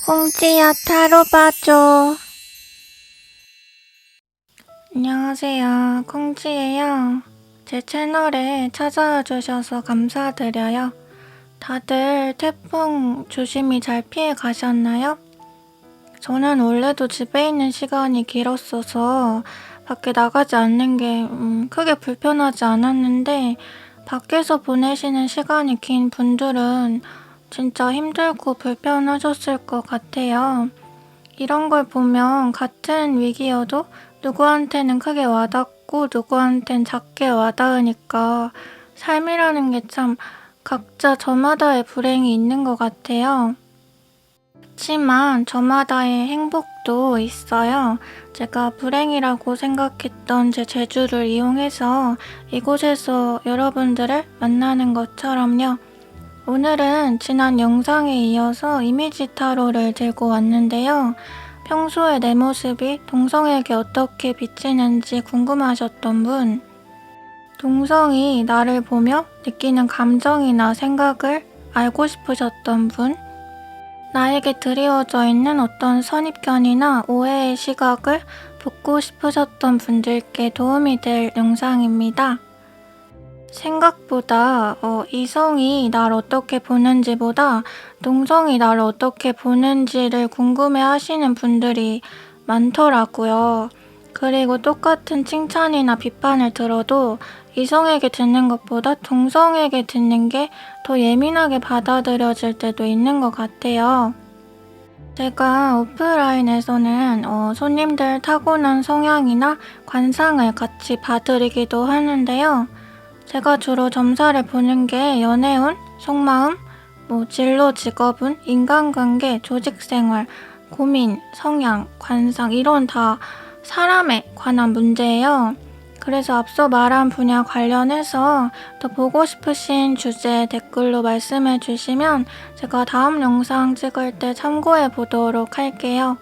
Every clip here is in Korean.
콩지야 타로 봐줘. 안녕하세요. 콩지예요. 제 채널에 찾아와 주셔서 감사드려요. 다들 태풍 조심히 잘 피해 가셨나요? 저는 원래도 집에 있는 시간이 길었어서 밖에 나가지 않는 게 크게 불편하지 않았는데 밖에서 보내시는 시간이 긴 분들은 진짜 힘들고 불편하셨을 것 같아요. 이런 걸 보면 같은 위기여도 누구한테는 크게 와닿고 누구한텐 작게 와닿으니까 삶이라는 게 참 각자 저마다의 불행이 있는 것 같아요. 그치만 저마다의 행복도 있어요. 제가 불행이라고 생각했던 제 재주를 이용해서 이곳에서 여러분들을 만나는 것처럼요. 오늘은 지난 영상에 이어서 이미지 타로를 들고 왔는데요. 평소에 내 모습이 동성에게 어떻게 비치는지 궁금하셨던 분, 동성이 나를 보며 느끼는 감정이나 생각을 알고 싶으셨던 분, 나에게 드리워져 있는 어떤 선입견이나 오해의 시각을 듣고 싶으셨던 분들께 도움이 될 영상입니다. 생각보다 이성이 날 어떻게 보는지보다 동성이 날 어떻게 보는지를 궁금해 하시는 분들이 많더라고요. 그리고 똑같은 칭찬이나 비판을 들어도 이성에게 듣는 것보다 동성에게 듣는 게 더 예민하게 받아들여질 때도 있는 것 같아요. 제가 오프라인에서는 손님들 타고난 성향이나 관상을 같이 봐드리기도 하는데요. 제가 주로 점사를 보는 게 연애운, 속마음, 진로 직업운, 인간관계, 조직생활, 고민, 성향, 관상 이런 다 사람에 관한 문제예요. 그래서 앞서 말한 분야 관련해서 더 보고 싶으신 주제 댓글로 말씀해 주시면 제가 다음 영상 찍을 때 참고해 보도록 할게요.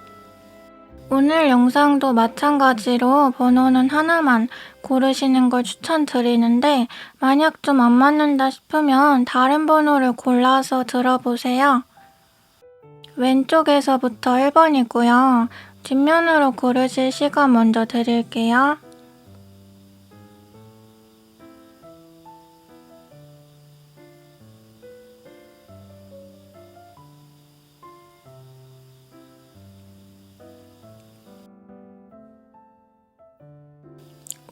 오늘 영상도 마찬가지로 번호는 하나만 고르시는 걸 추천드리는데 만약 좀 안 맞는다 싶으면 다른 번호를 골라서 들어보세요. 왼쪽에서부터 1번이고요. 뒷면으로 고르실 시간 먼저 드릴게요.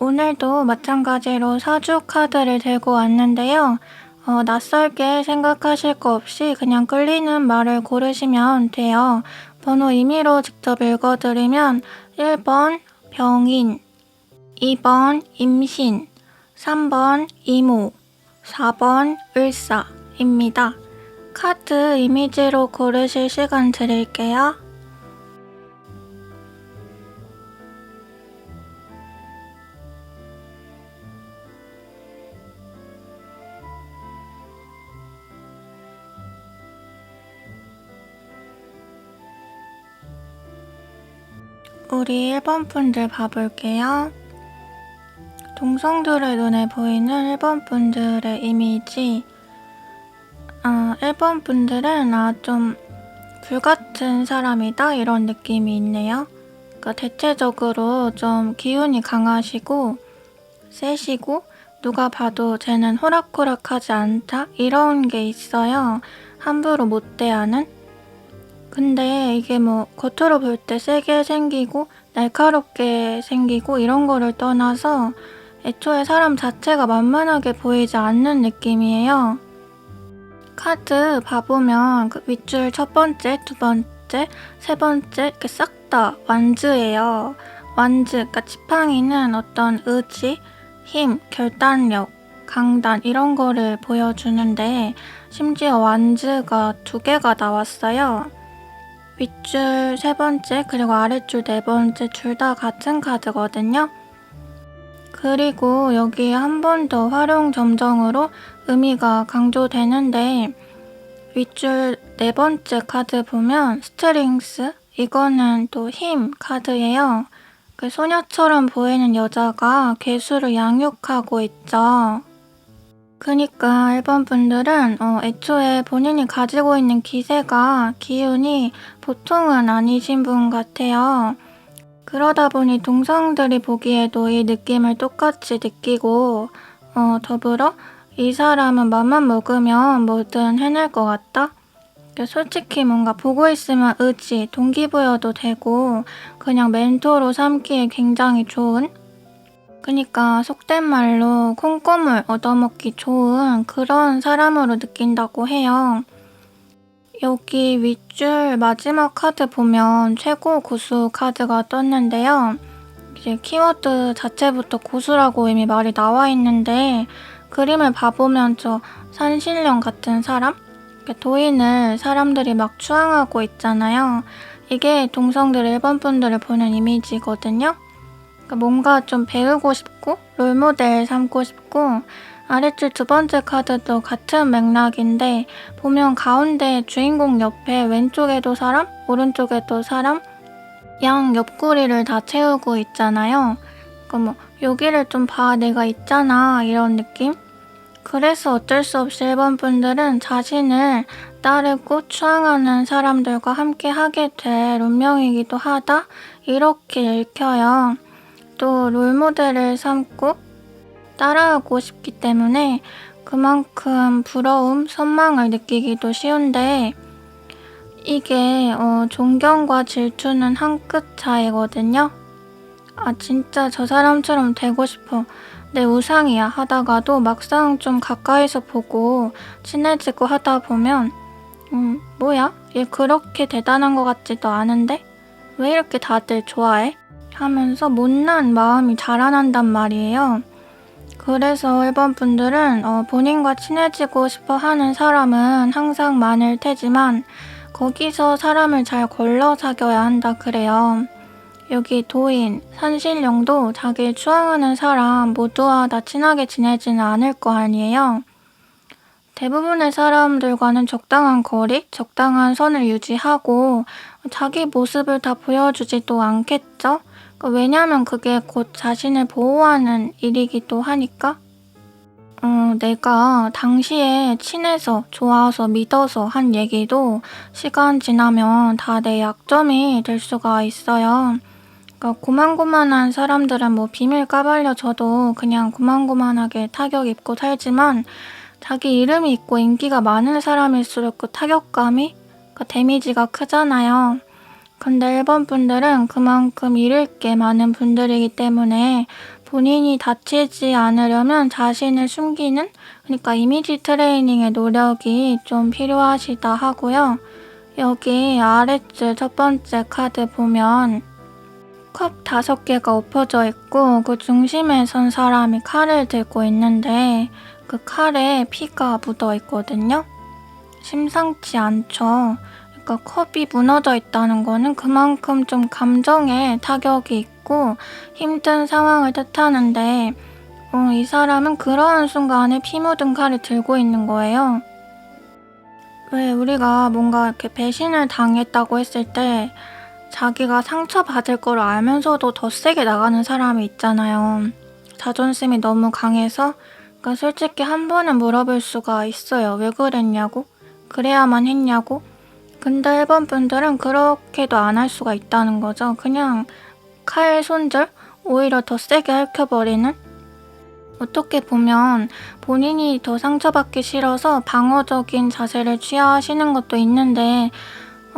오늘도 마찬가지로 사주 카드를 들고 왔는데요. 낯설게 생각하실 거 없이 그냥 끌리는 말을 고르시면 돼요. 번호 임의로 직접 읽어드리면 1번 병인, 2번 임신, 3번 이모, 4번 을사입니다. 카드 이미지로 고르실 시간 드릴게요. 우리 1번 분들 봐볼게요. 동성들의 눈에 보이는 1번 분들의 이미지. 1번 분들은 좀 불같은 사람이다 이런 느낌이 있네요. 그러니까 대체적으로 좀 기운이 강하시고 세시고 누가 봐도 쟤는 호락호락하지 않다 이런 게 있어요. 함부로 못 대하는. 근데 이게 겉으로 볼 때 세게 생기고 날카롭게 생기고 이런 거를 떠나서 애초에 사람 자체가 만만하게 보이지 않는 느낌이에요. 카드 봐보면 그 윗줄 첫 번째, 두 번째, 세 번째 이렇게 싹 다 완즈예요. 완즈, 그러니까 지팡이는 어떤 의지, 힘, 결단력, 강단 이런 거를 보여주는데 심지어 완즈가 2개가 나왔어요. 윗줄 세 번째 그리고 아랫줄 네 번째 둘 다 같은 카드거든요. 그리고 여기 한 번 더 활용 점정으로 의미가 강조되는데 윗줄 네 번째 카드 보면 스트링스 이거는 또 힘 카드예요. 그 소녀처럼 보이는 여자가 괴수를 양육하고 있죠. 그니까 일본 분들은 애초에 본인이 가지고 있는 기세가 기운이 보통은 아니신 분 같아요. 그러다 보니 동성들이 보기에도 이 느낌을 똑같이 느끼고 더불어 이 사람은 맘만 먹으면 뭐든 해낼 것 같다? 솔직히 뭔가 보고 있으면 의지, 동기부여도 되고 그냥 멘토로 삼기에 굉장히 좋은? 그니까 속된 말로 콩고물 얻어먹기 좋은 그런 사람으로 느낀다고 해요. 여기 윗줄 마지막 카드 보면 최고 고수 카드가 떴는데요. 이제 키워드 자체부터 고수라고 이미 말이 나와 있는데 그림을 봐보면 저 산신령 같은 사람? 도인을 사람들이 막 추앙하고 있잖아요. 이게 동성들 일본 분들을 보는 이미지거든요. 뭔가 좀 배우고 싶고 롤모델 삼고 싶고 아래줄 두 번째 카드도 같은 맥락인데 보면 가운데 주인공 옆에 왼쪽에도 사람, 오른쪽에도 사람 양 옆구리를 다 채우고 있잖아요. 그러니까 여기를 좀 봐, 내가 있잖아 이런 느낌? 그래서 어쩔 수 없이 일본 분들은 자신을 따르고 추앙하는 사람들과 함께 하게 될 운명이기도 하다 이렇게 읽혀요. 또 롤모델을 삼고 따라하고 싶기 때문에 그만큼 부러움, 선망을 느끼기도 쉬운데 이게 존경과 질투는 한 끗 차이거든요. 아 진짜 저 사람처럼 되고 싶어. 내 우상이야 하다가도 막상 좀 가까이서 보고 친해지고 하다 보면 뭐야? 얘 그렇게 대단한 것 같지도 않은데? 왜 이렇게 다들 좋아해? 하면서 못난 마음이 자라난단 말이에요. 그래서 일본 분들은 본인과 친해지고 싶어 하는 사람은 항상 많을 테지만 거기서 사람을 잘 걸러 사귀어야 한다 그래요. 여기 도인, 산신령도 자기를 추앙하는 사람 모두와 다 친하게 지내지는 않을 거 아니에요. 대부분의 사람들과는 적당한 거리, 적당한 선을 유지하고 자기 모습을 다 보여주지도 않겠죠? 왜냐면 그게 곧 자신을 보호하는 일이기도 하니까. 내가 당시에 친해서 좋아서 믿어서 한 얘기도 시간 지나면 다 내 약점이 될 수가 있어요. 고만고만한 사람들은 비밀 까발려져도 그냥 고만고만하게 타격 입고 살지만 자기 이름이 있고 인기가 많은 사람일수록 그 타격감이 데미지가 크잖아요. 근데 일본 분들은 그만큼 잃을 게 많은 분들이기 때문에 본인이 다치지 않으려면 자신을 숨기는 그러니까 이미지 트레이닝의 노력이 좀 필요하시다 하고요. 여기 아랫줄 첫 번째 카드 보면 컵 5개가 엎어져 있고 그 중심에 선 사람이 칼을 들고 있는데 그 칼에 피가 묻어 있거든요. 심상치 않죠. 그러니까 컵이 무너져 있다는 거는 그만큼 좀 감정에 타격이 있고 힘든 상황을 뜻하는데 이 사람은 그러한 순간에 피 묻은 칼을 들고 있는 거예요. 왜 우리가 뭔가 이렇게 배신을 당했다고 했을 때 자기가 상처받을 걸 알면서도 더 세게 나가는 사람이 있잖아요. 자존심이 너무 강해서 그러니까 솔직히 한 번은 물어볼 수가 있어요. 왜 그랬냐고? 그래야만 했냐고? 근데 일본 분들은 그렇게도 안 할 수가 있다는 거죠. 그냥 칼 손절? 오히려 더 세게 핥혀버리는? 어떻게 보면 본인이 더 상처받기 싫어서 방어적인 자세를 취하시는 것도 있는데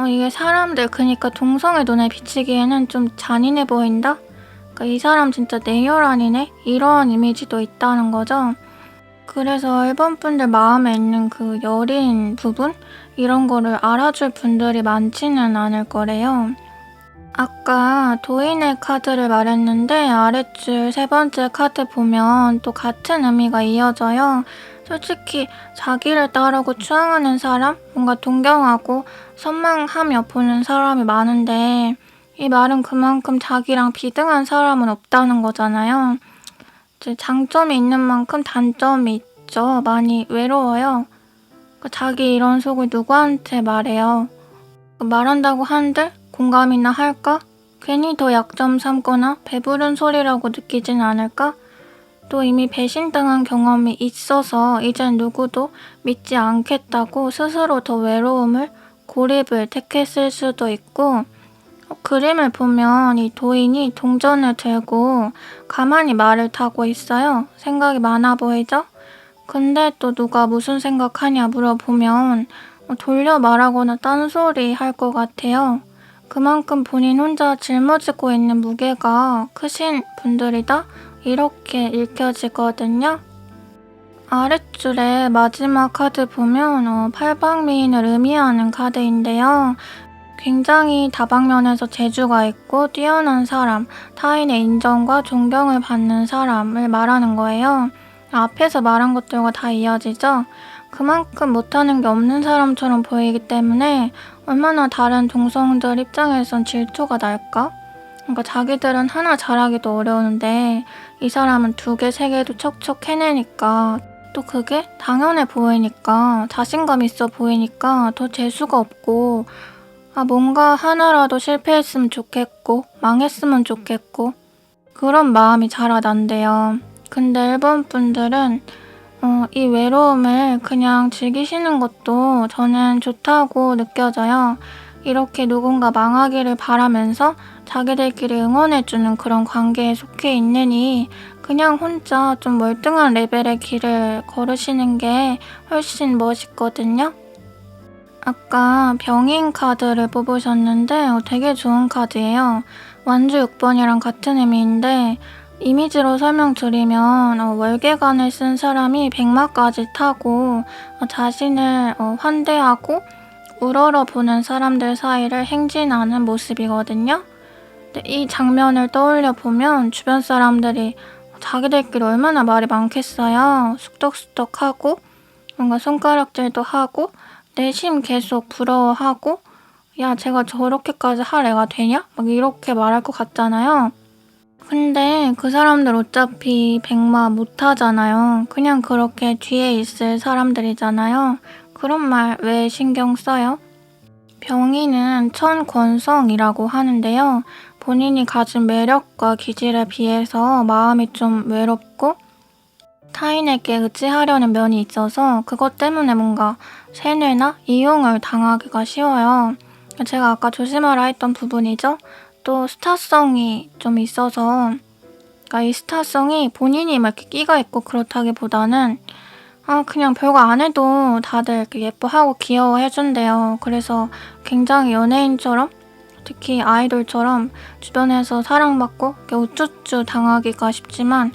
이게 사람들 그니까 동성의 눈에 비치기에는 좀 잔인해 보인다? 그러니까 이 사람 진짜 내혈아니네? 이런 이미지도 있다는 거죠. 그래서 일본 분들 마음에 있는 그 여린 부분? 이런 거를 알아줄 분들이 많지는 않을 거래요. 아까 도인의 카드를 말했는데 아랫줄 세 번째 카드 보면 또 같은 의미가 이어져요. 솔직히 자기를 따르고 추앙하는 사람? 뭔가 동경하고 선망하며 보는 사람이 많은데 이 말은 그만큼 자기랑 비등한 사람은 없다는 거잖아요. 이제 장점이 있는 만큼 단점이 있죠. 많이 외로워요. 자기 이런 속을 누구한테 말해요. 말한다고 한들 공감이나 할까? 괜히 더 약점 삼거나 배부른 소리라고 느끼진 않을까? 또 이미 배신당한 경험이 있어서 이젠 누구도 믿지 않겠다고 스스로 더 외로움을, 고립을 택했을 수도 있고, 그림을 보면 이 도인이 동전을 들고 가만히 말을 타고 있어요. 생각이 많아 보이죠? 근데 또 누가 무슨 생각하냐 물어보면 돌려 말하거나 딴소리 할 것 같아요. 그만큼 본인 혼자 짊어지고 있는 무게가 크신 분들이다? 이렇게 읽혀지거든요. 아랫줄에 마지막 카드 보면 팔방미인을 의미하는 카드인데요. 굉장히 다방면에서 재주가 있고 뛰어난 사람, 타인의 인정과 존경을 받는 사람을 말하는 거예요. 앞에서 말한 것들과 다 이어지죠? 그만큼 못하는 게 없는 사람처럼 보이기 때문에 얼마나 다른 동성들 입장에선 질투가 날까? 그러니까 자기들은 하나 잘하기도 어려운데 이 사람은 2개, 3개도 척척 해내니까 또 그게 당연해 보이니까 자신감 있어 보이니까 더 재수가 없고 뭔가 하나라도 실패했으면 좋겠고 망했으면 좋겠고 그런 마음이 자라난대요. 근데 일본 분들은 이 외로움을 그냥 즐기시는 것도 저는 좋다고 느껴져요. 이렇게 누군가 망하기를 바라면서 자기들끼리 응원해주는 그런 관계에 속해 있느니 그냥 혼자 좀 멀뚱한 레벨의 길을 걸으시는 게 훨씬 멋있거든요. 아까 병인 카드를 뽑으셨는데 되게 좋은 카드예요. 완주 6번이랑 같은 의미인데 이미지로 설명드리면 월계관을 쓴 사람이 백마까지 타고 자신을 환대하고 우러러 보는 사람들 사이를 행진하는 모습이거든요. 근데 이 장면을 떠올려 보면 주변 사람들이 자기들끼리 얼마나 말이 많겠어요. 쑥덕쑥덕하고 뭔가 손가락질도 하고 내심 계속 부러워하고 야 제가 저렇게까지 할 애가 되냐? 막 이렇게 말할 것 같잖아요. 근데 그 사람들 어차피 백마 못하잖아요. 그냥 그렇게 뒤에 있을 사람들이잖아요. 그런 말 왜 신경 써요? 병인은 천권성이라고 하는데요. 본인이 가진 매력과 기질에 비해서 마음이 좀 외롭고 타인에게 의지하려는 면이 있어서 그것 때문에 뭔가 세뇌나 이용을 당하기가 쉬워요. 제가 아까 조심하라 했던 부분이죠. 또 스타성이 좀 있어서 그러니까 이 스타성이 본인이 막 이렇게 끼가 있고 그렇다기보다는 그냥 별거 안 해도 다들 이렇게 예뻐하고 귀여워해준대요. 그래서 굉장히 연예인처럼 특히 아이돌처럼 주변에서 사랑받고 이렇게 우쭈쭈 당하기가 쉽지만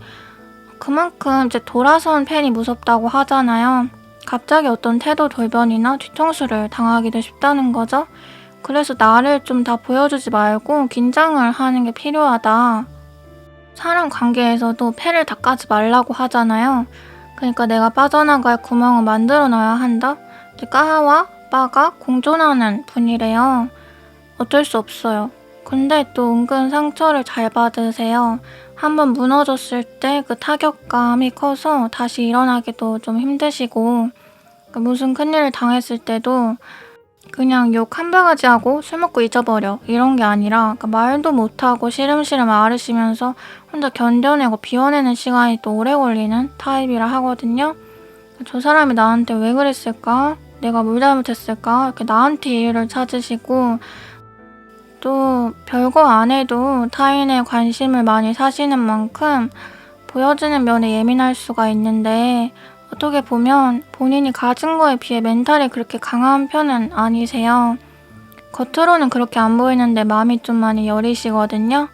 그만큼 이제 돌아선 팬이 무섭다고 하잖아요. 갑자기 어떤 태도 돌변이나 뒤통수를 당하기도 쉽다는 거죠. 그래서 나를 좀 다 보여주지 말고 긴장을 하는 게 필요하다. 사람 관계에서도 패를 다 까지 말라고 하잖아요. 그러니까 내가 빠져나갈 구멍을 만들어 놔야 한다? 까와 빠가 공존하는 분이래요. 어쩔 수 없어요. 근데 또 은근 상처를 잘 받으세요. 한번 무너졌을 때 그 타격감이 커서 다시 일어나기도 좀 힘드시고 무슨 큰일을 당했을 때도 그냥 욕 한 바가지 하고 술 먹고 잊어버려 이런 게 아니라 말도 못하고 시름시름 앓으시면서 혼자 견뎌내고 비워내는 시간이 또 오래 걸리는 타입이라 하거든요. 저 사람이 나한테 왜 그랬을까? 내가 뭘 잘못했을까? 이렇게 나한테 이유를 찾으시고 또 별거 안 해도 타인의 관심을 많이 사시는 만큼 보여지는 면에 예민할 수가 있는데 어떻게 보면 본인이 가진 거에 비해 멘탈이 그렇게 강한 편은 아니세요. 겉으로는 그렇게 안 보이는데 마음이 좀 많이 여리시거든요.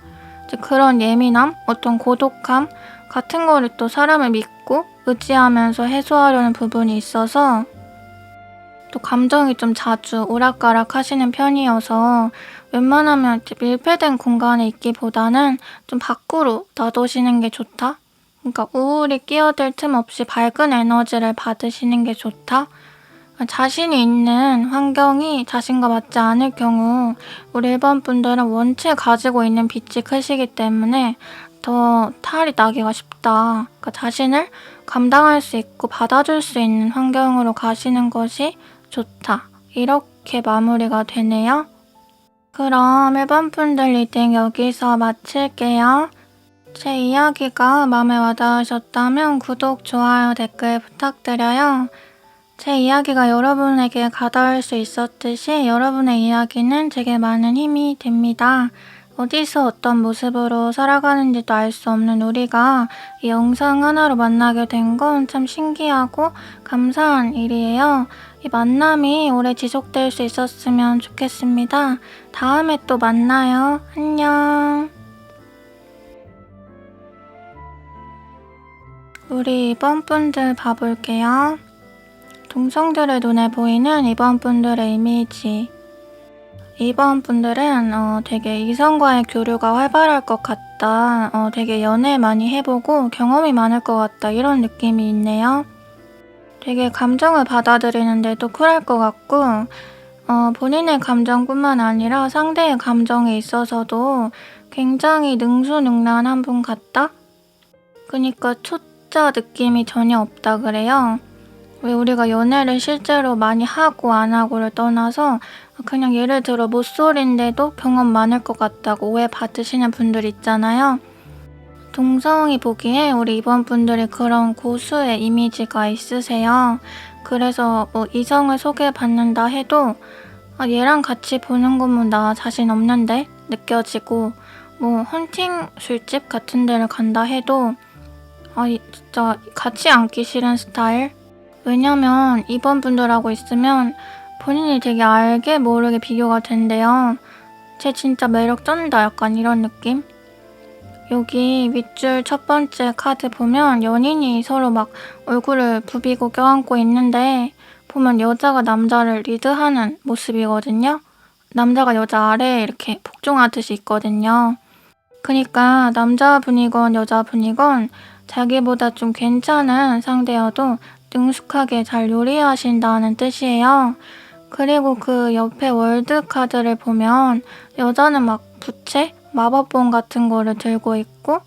그런 예민함, 어떤 고독함 같은 거를 또 사람을 믿고 의지하면서 해소하려는 부분이 있어서 또 감정이 좀 자주 오락가락 하시는 편이어서 웬만하면 밀폐된 공간에 있기보다는 좀 밖으로 놔두시는 게 좋다. 그러니까 우울이 끼어들 틈 없이 밝은 에너지를 받으시는 게 좋다. 자신이 있는 환경이 자신과 맞지 않을 경우 우리 일반 분들은 원체 가지고 있는 빚이 크시기 때문에 더 탈이 나기가 쉽다. 그러니까 자신을 감당할 수 있고 받아줄 수 있는 환경으로 가시는 것이 좋다. 이렇게 마무리가 되네요. 그럼 일반 분들 리딩 여기서 마칠게요. 제 이야기가 마음에 와닿으셨다면 구독, 좋아요, 댓글 부탁드려요. 제 이야기가 여러분에게 가닿을 수 있었듯이 여러분의 이야기는 제게 많은 힘이 됩니다. 어디서 어떤 모습으로 살아가는지도 알 수 없는 우리가 이 영상 하나로 만나게 된 건 참 신기하고 감사한 일이에요. 이 만남이 오래 지속될 수 있었으면 좋겠습니다. 다음에 또 만나요. 안녕. 우리 이번 분들 봐볼게요. 동성들의 눈에 보이는 이번 분들의 이미지. 이번 분들은 되게 이성과의 교류가 활발할 것 같다. 되게 연애 많이 해보고 경험이 많을 것 같다. 이런 느낌이 있네요. 되게 감정을 받아들이는데도 쿨할 것 같고 본인의 감정뿐만 아니라 상대의 감정에 있어서도 굉장히 능수능란한 분 같다? 그니까 초짜 느낌이 전혀 없다 그래요. 왜 우리가 연애를 실제로 많이 하고 안 하고를 떠나서 그냥 예를 들어 모쏠인데도 경험 많을 것 같다고 오해 받으시는 분들 있잖아요. 동성이 보기에 우리 이번 분들이 그런 고수의 이미지가 있으세요. 그래서 뭐 이성을 소개받는다 해도 얘랑 같이 보는 거면 나 자신 없는데 느껴지고, 뭐 헌팅 술집 같은 데를 간다 해도 진짜 같이 앉기 싫은 스타일? 왜냐면 이번 분들하고 있으면 본인이 되게 알게 모르게 비교가 된대요. 쟤 진짜 매력 쩐다 약간 이런 느낌? 여기 윗줄 첫 번째 카드 보면 연인이 서로 막 얼굴을 부비고 껴안고 있는데 보면 여자가 남자를 리드하는 모습이거든요. 남자가 여자 아래에 이렇게 복종하듯이 있거든요. 그니까 남자분이건 여자분이건 자기보다 좀 괜찮은 상대여도 능숙하게 잘 요리하신다는 뜻이에요. 그리고 그 옆에 월드 카드를 보면 여자는 막 부채? 마법봉 같은 거를 들고 있고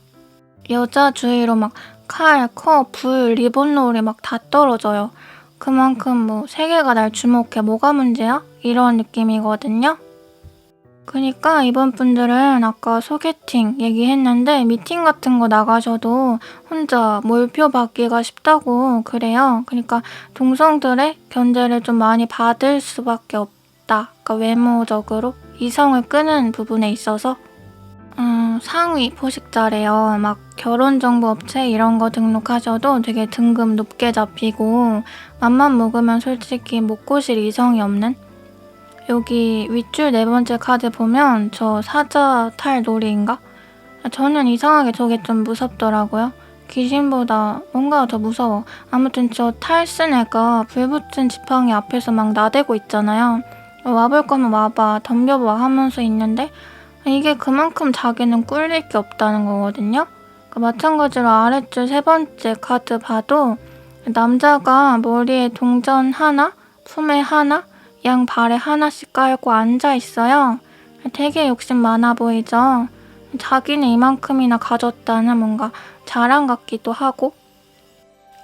여자 주위로 막 칼, 컵, 불, 리본롤이 막 다 떨어져요. 그만큼 뭐 세계가 날 주목해 뭐가 문제야? 이런 느낌이거든요. 그니까 이번 분들은 아까 소개팅 얘기했는데 미팅 같은 거 나가셔도 혼자 몰표 받기가 쉽다고 그래요. 그러니까 동성들의 견제를 좀 많이 받을 수밖에 없다. 그러니까 외모적으로 이성을 끄는 부분에 있어서 상위 포식자래요. 막 결혼정보업체 이런 거 등록하셔도 되게 등급 높게 잡히고 맘만 먹으면 솔직히 못 꼬실 이성이 없는? 여기 윗줄 네 번째 카드 보면 저 사자 탈 놀이인가? 저는 이상하게 저게 좀 무섭더라고요. 귀신보다 뭔가 더 무서워. 아무튼 저 탈 쓴 애가 불 붙은 지팡이 앞에서 막 나대고 있잖아요. 와볼 거면 와봐, 덤벼봐 하면서 있는데 이게 그만큼 자기는 꿀릴 게 없다는 거거든요. 마찬가지로 아랫줄 세 번째 카드 봐도 남자가 머리에 동전 하나, 품에 하나, 양 발에 하나씩 깔고 앉아있어요. 되게 욕심 많아 보이죠? 자기는 이만큼이나 가졌다는 뭔가 자랑 같기도 하고.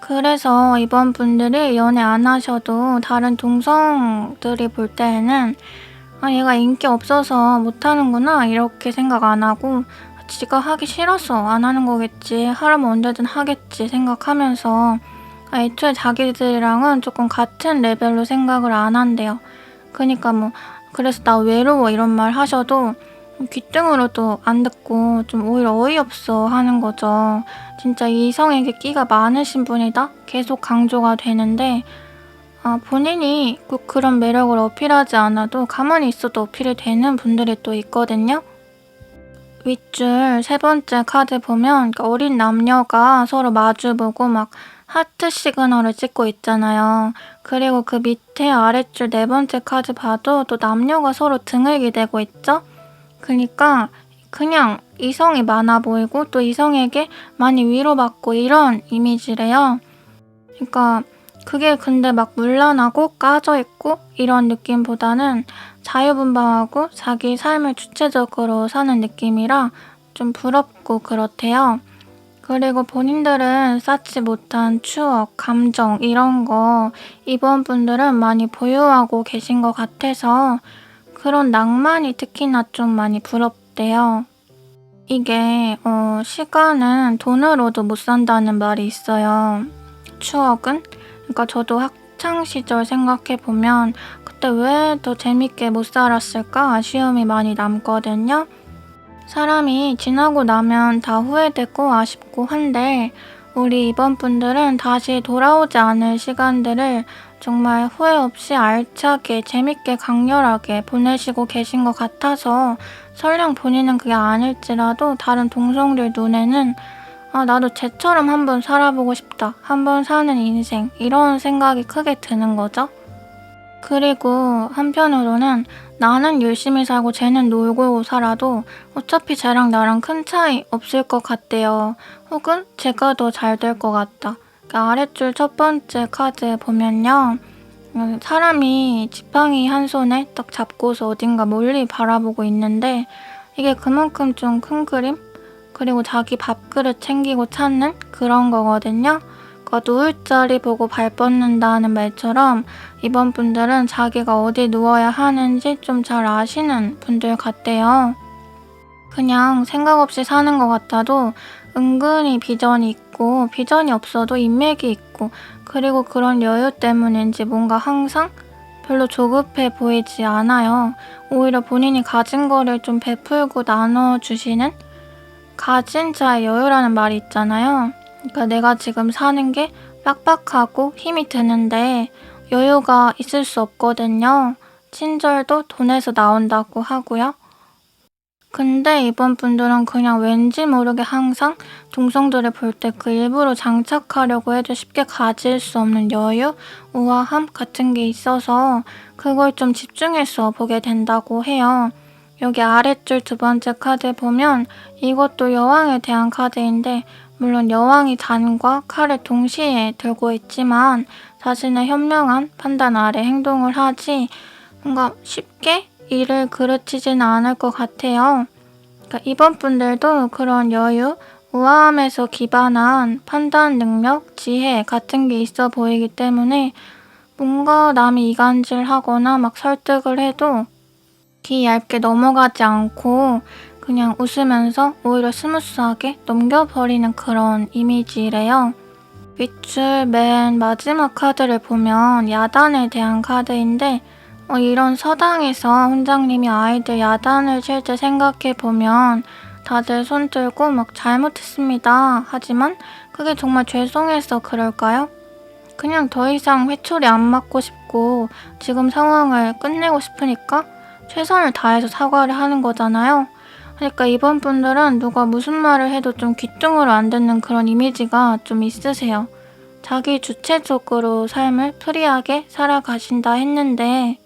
그래서 이번 분들이 연애 안 하셔도 다른 동성들이 볼 때에는 얘가 인기 없어서 못하는구나 이렇게 생각 안 하고 지가 하기 싫어서 안 하는 거겠지, 하려면 언제든 하겠지 생각하면서 애초에 자기들이랑은 조금 같은 레벨로 생각을 안 한대요. 그러니까 뭐 그래서 나 외로워 이런 말 하셔도 귓등으로도 안 듣고 좀 오히려 어이없어 하는 거죠. 진짜 이성에게 끼가 많으신 분이다? 계속 강조가 되는데 본인이 꼭 그런 매력을 어필하지 않아도 가만히 있어도 어필이 되는 분들이 또 있거든요. 윗줄 세 번째 카드 보면 어린 남녀가 서로 마주보고 막 하트 시그널을 찍고 있잖아요. 그리고 그 밑에 아랫줄 네 번째 카드 봐도 또 남녀가 서로 등을 기대고 있죠? 그러니까 그냥 이성이 많아 보이고 또 이성에게 많이 위로받고 이런 이미지래요. 그러니까 그게 근데 막 문란하고 까져있고 이런 느낌보다는 자유분방하고 자기 삶을 주체적으로 사는 느낌이라 좀 부럽고 그렇대요. 그리고 본인들은 쌓지 못한 추억, 감정 이런 거 이번 분들은 많이 보유하고 계신 것 같아서 그런 낭만이 특히나 좀 많이 부럽대요. 이게 시간은 돈으로도 못 산다는 말이 있어요. 추억은? 그러니까 저도 학창 시절 생각해 보면 그때 왜 더 재밌게 못 살았을까 아쉬움이 많이 남거든요. 사람이 지나고 나면 다 후회되고 아쉽고 한데 우리 이번 분들은 다시 돌아오지 않을 시간들을 정말 후회 없이 알차게 재밌게 강렬하게 보내시고 계신 것 같아서 설령 본인은 그게 아닐지라도 다른 동성들 눈에는 나도 쟤처럼 한번 살아보고 싶다. 한번 사는 인생 이런 생각이 크게 드는 거죠. 그리고 한편으로는 나는 열심히 살고 쟤는 놀고 살아도 어차피 쟤랑 나랑 큰 차이 없을 것 같대요. 혹은 제가 더 잘 될 것 같다. 아랫줄 첫 번째 카드 보면요. 사람이 지팡이 한 손에 딱 잡고서 어딘가 멀리 바라보고 있는데 이게 그만큼 좀 큰 그림? 그리고 자기 밥그릇 챙기고 찾는 그런 거거든요. 누울 자리 보고 발 뻗는다는 말처럼 이번 분들은 자기가 어디 누워야 하는지 좀 잘 아시는 분들 같대요. 그냥 생각 없이 사는 것 같아도 은근히 비전이 있고 비전이 없어도 인맥이 있고 그리고 그런 여유 때문인지 뭔가 항상 별로 조급해 보이지 않아요. 오히려 본인이 가진 거를 좀 베풀고 나눠주시는 가진 자의 여유라는 말이 있잖아요. 그러니까 내가 지금 사는 게 빡빡하고 힘이 드는데 여유가 있을 수 없거든요. 친절도 돈에서 나온다고 하고요. 근데 이번 분들은 그냥 왠지 모르게 항상 동성들을 볼 때 그 일부러 장착하려고 해도 쉽게 가질 수 없는 여유, 우아함 같은 게 있어서 그걸 좀 집중해서 보게 된다고 해요. 여기 아랫줄 두 번째 카드 보면 이것도 여왕에 대한 카드인데 물론 여왕이 단과 칼을 동시에 들고 있지만 자신의 현명한 판단 아래 행동을 하지 뭔가 쉽게 일을 그르치지는 않을 것 같아요. 그러니까 이번 분들도 그런 여유, 우아함에서 기반한 판단 능력, 지혜 같은 게 있어 보이기 때문에 뭔가 남이 이간질하거나 막 설득을 해도 귀 얇게 넘어가지 않고 그냥 웃으면서 오히려 스무스하게 넘겨버리는 그런 이미지래요. 윗줄 맨 마지막 카드를 보면 야단에 대한 카드인데 이런 서당에서 훈장님이 아이들 야단을 칠 때 생각해보면 다들 손 들고 막 잘못했습니다. 하지만 그게 정말 죄송해서 그럴까요? 그냥 더 이상 회초리 안 맞고 싶고 지금 상황을 끝내고 싶으니까 최선을 다해서 사과를 하는 거잖아요. 그러니까 이번 분들은 누가 무슨 말을 해도 좀 귀뚱으로 안 듣는 그런 이미지가 좀 있으세요. 자기 주체적으로 삶을 프리하게 살아가신다 했는데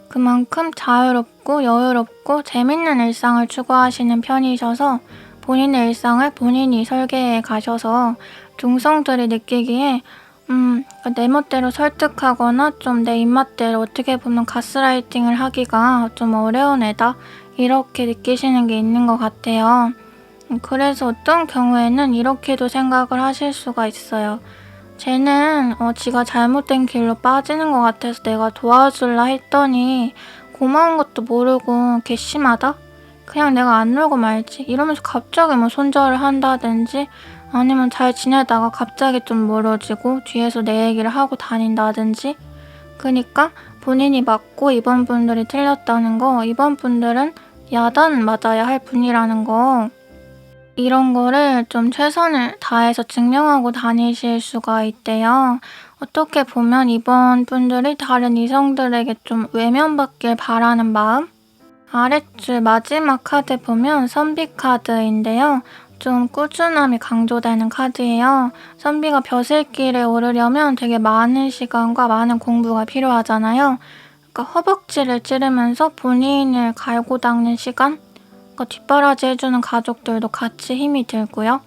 그만큼 자유롭고 여유롭고 재밌는 일상을 추구하시는 편이셔서 본인의 일상을 본인이 설계해 가셔서 동성들이 느끼기에 내 멋대로 설득하거나 좀 내 입맛대로 어떻게 보면 가스라이팅을 하기가 좀 어려운 애다 이렇게 느끼시는 게 있는 것 같아요. 그래서 어떤 경우에는 이렇게도 생각을 하실 수가 있어요. 쟤는 지가 잘못된 길로 빠지는 것 같아서 내가 도와줄라 했더니 고마운 것도 모르고 괘씸하다? 그냥 내가 안 놀고 말지 이러면서 갑자기 뭐 손절을 한다든지 아니면 잘 지내다가 갑자기 좀 멀어지고 뒤에서 내 얘기를 하고 다닌다든지 그니까 본인이 맞고 이번 분들이 틀렸다는 거 이번 분들은 야단 맞아야 할 분이라는 거 이런 거를 좀 최선을 다해서 증명하고 다니실 수가 있대요. 어떻게 보면 이번 분들이 다른 이성들에게 좀 외면받길 바라는 마음? 아랫줄 마지막 카드 보면 선비 카드인데요. 좀 꾸준함이 강조되는 카드예요. 선비가 벼슬길에 오르려면 되게 많은 시간과 많은 공부가 필요하잖아요. 그러니까 허벅지를 찌르면서 본인을 갈고 닦는 시간? 뒷바라지 해주는 가족들도 같이 힘이 들고요.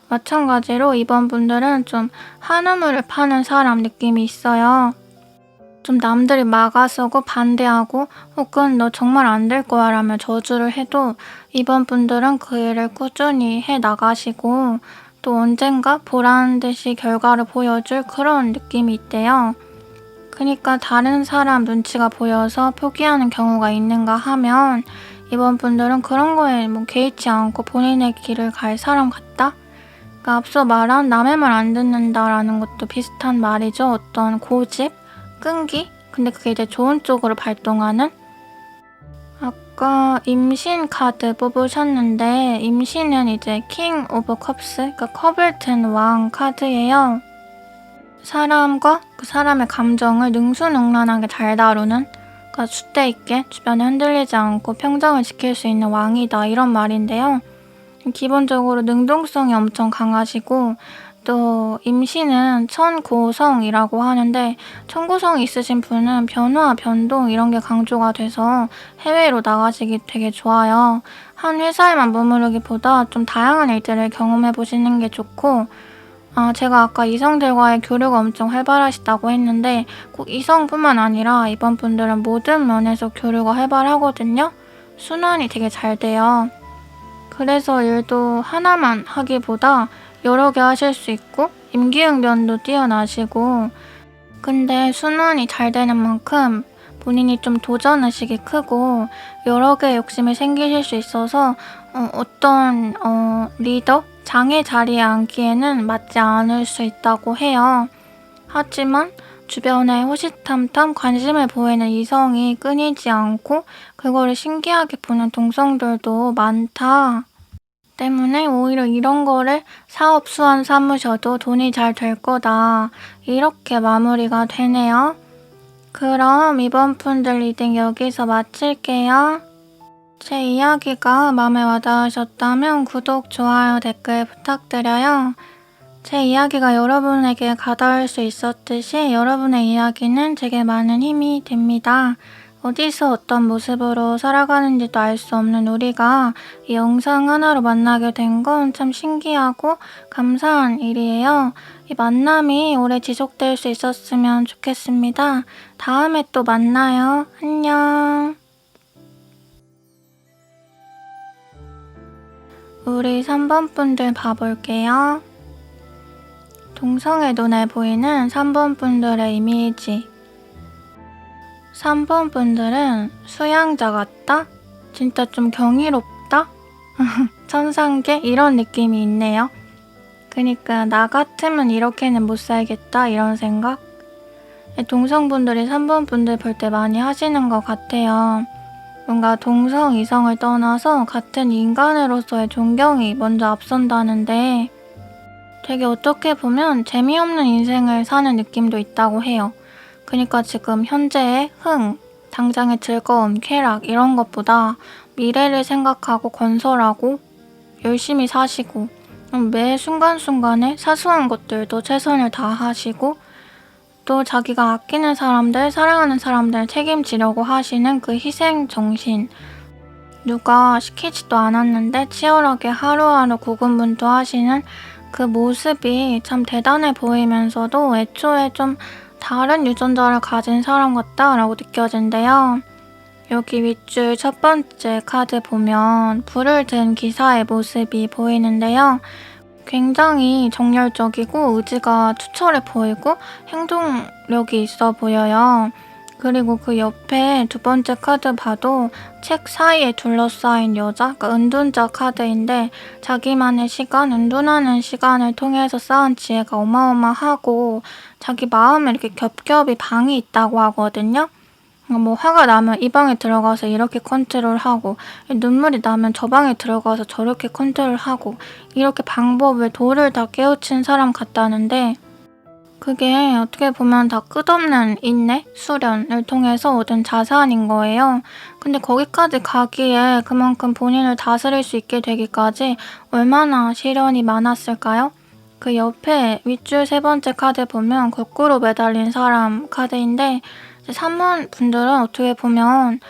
마찬가지로 이번 분들은 좀 한우물을 파는 사람 느낌이 있어요. 좀 남들이 막아서고 반대하고 혹은 너 정말 안 될 거야 라며 저주를 해도 이번 분들은 그 일을 꾸준히 해 나가시고 또 언젠가 보란 듯이 결과를 보여줄 그런 느낌이 있대요. 그니까 다른 사람 눈치가 보여서 포기하는 경우가 있는가 하면 이번 분들은 그런 거에 개의치 않고 본인의 길을 갈 사람 같다? 그러니까 앞서 말한 남의 말 안 듣는다라는 것도 비슷한 말이죠. 어떤 고집, 끈기? 근데 그게 이제 좋은 쪽으로 발동하는? 아까 임신 카드 뽑으셨는데 임신은 이제 킹 오브 컵스, 그러니까 컵을 든 왕 카드예요. 사람과 그 사람의 감정을 능수능란하게 잘 다루는, 그러니까 줏대 있게 주변에 흔들리지 않고 평정을 지킬 수 있는 왕이다 이런 말인데요. 기본적으로 능동성이 엄청 강하시고 또 임신은 천고성이라고 하는데 천고성이 있으신 분은 변화, 변동 이런 게 강조가 돼서 해외로 나가시기 되게 좋아요. 한 회사에만 머무르기보다 좀 다양한 일들을 경험해 보시는 게 좋고, 제가 아까 이성들과의 교류가 엄청 활발하시다고 했는데 꼭 이성뿐만 아니라 이번 분들은 모든 면에서 교류가 활발하거든요. 순환이 되게 잘 돼요. 그래서 일도 하나만 하기보다 여러 개 하실 수 있고 임기응변도 뛰어나시고, 근데 순환이 잘 되는 만큼 본인이 좀 도전의식이 크고 여러 개 욕심이 생기실 수 있어서 어떤 리더? 장의 자리에 앉기에는 맞지 않을 수 있다고 해요. 하지만 주변에 호시탐탐 관심을 보이는 이성이 끊이지 않고 그거를 신기하게 보는 동성들도 많다. 때문에 오히려 이런 거를 사업 수완 삼으셔도 돈이 잘 될 거다. 이렇게 마무리가 되네요. 그럼 이번 분들 리딩 여기서 마칠게요. 제 이야기가 마음에 와닿으셨다면 구독, 좋아요, 댓글 부탁드려요. 제 이야기가 여러분에게 가닿을 수 있었듯이 여러분의 이야기는 제게 많은 힘이 됩니다. 어디서 어떤 모습으로 살아가는지도 알 수 없는 우리가 이 영상 하나로 만나게 된 건 참 신기하고 감사한 일이에요. 이 만남이 오래 지속될 수 있었으면 좋겠습니다. 다음에 또 만나요. 안녕. 우리 3번 분들 봐볼게요. 동성의 눈에 보이는 3번 분들의 이미지. 3번 분들은 수양자 같다? 진짜 좀 경이롭다? 천상계? 이런 느낌이 있네요. 그니까 나 같으면 이렇게는 못 살겠다 이런 생각? 동성분들이 3번 분들 볼 때 많이 하시는 것 같아요. 뭔가 동성, 이성을 떠나서 같은 인간으로서의 존경이 먼저 앞선다는데 되게 어떻게 보면 재미없는 인생을 사는 느낌도 있다고 해요. 그러니까 지금 현재의 흥, 당장의 즐거움, 쾌락 이런 것보다 미래를 생각하고 건설하고 열심히 사시고 매 순간순간에 사소한 것들도 최선을 다하시고 또 자기가 아끼는 사람들, 사랑하는 사람들 책임지려고 하시는 그 희생 정신, 누가 시키지도 않았는데 치열하게 하루하루 고군분투하시는 그 모습이 참 대단해 보이면서도 애초에 좀 다른 유전자를 가진 사람 같다라고 느껴진대요. 여기 윗줄 첫 번째 카드 보면 불을 든 기사의 모습이 보이는데요. 굉장히 정열적이고 의지가 투철해 보이고 행동력이 있어 보여요. 그리고 그 옆에 두 번째 카드 봐도 책 사이에 둘러싸인 여자, 그러니까 은둔자 카드인데 자기만의 시간, 은둔하는 시간을 통해서 쌓은 지혜가 어마어마하고 자기 마음에 이렇게 겹겹이 방이 있다고 하거든요. 뭐 화가 나면 이 방에 들어가서 이렇게 컨트롤하고 눈물이 나면 저 방에 들어가서 저렇게 컨트롤하고 이렇게 방법을 도를 다 깨우친 사람 같다는데 그게 어떻게 보면 다 끝없는 인내, 수련을 통해서 얻은 자산인 거예요. 근데 거기까지 가기에 그만큼 본인을 다스릴 수 있게 되기까지 얼마나 시련이 많았을까요? 그 옆에 윗줄 세 번째 카드 보면 거꾸로 매달린 사람 카드인데 3번 분들은 어떻게 보면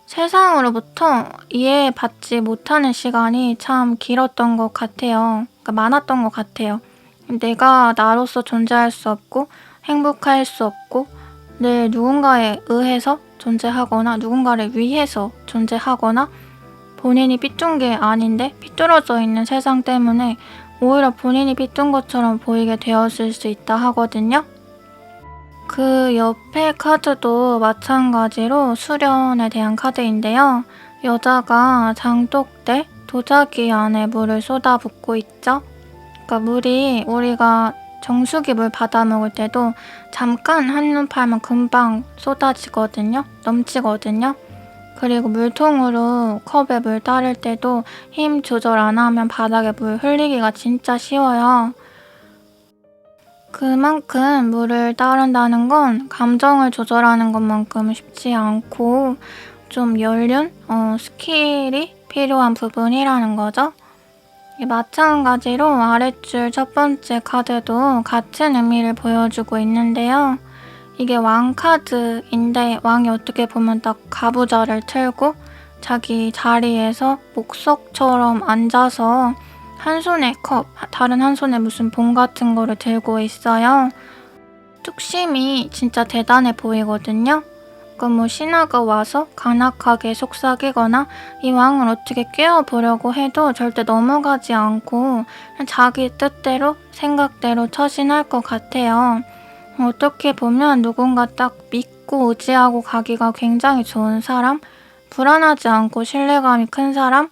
세상으로부터 이해받지 못하는 시간이 참 길었던 것 같아요. 그러니까 많았던 것 같아요. 내가 나로서 존재할 수 없고 행복할 수 없고 늘 누군가에 의해서 존재하거나 누군가를 위해서 존재하거나 본인이 삐뚤은 게 아닌데 삐뚤어져 있는 세상 때문에 오히려 본인이 삐뚤은 것처럼 보이게 되었을 수 있다 하거든요. 그 옆에 카드도 마찬가지로 수련에 대한 카드인데요. 여자가 장독대 도자기 안에 물을 쏟아붓고 있죠. 그러니까 물이 우리가 정수기 물 받아 먹을 때도 잠깐 한눈 팔면 금방 쏟아지거든요. 넘치거든요. 그리고 물통으로 컵에 물 따를 때도 힘 조절 안 하면 바닥에 물 흘리기가 진짜 쉬워요. 그만큼 물을 따른다는 건 감정을 조절하는 것만큼 쉽지 않고 좀 연륜, 스킬이 필요한 부분이라는 거죠. 마찬가지로 아랫줄 첫 번째 카드도 같은 의미를 보여주고 있는데요. 이게 왕 카드인데 왕이 어떻게 보면 딱 가부좌를 틀고 자기 자리에서 목석처럼 앉아서 한 손에 컵, 다른 한 손에 무슨 봉 같은 거를 들고 있어요. 뚝심이 진짜 대단해 보이거든요. 뭐 신하가 와서 간악하게 속삭이거나 이 왕을 어떻게 깨워보려고 해도 절대 넘어가지 않고 그냥 자기 뜻대로 생각대로 처신할 것 같아요. 어떻게 보면 누군가 딱 믿고 의지하고 가기가 굉장히 좋은 사람, 불안하지 않고 신뢰감이 큰 사람,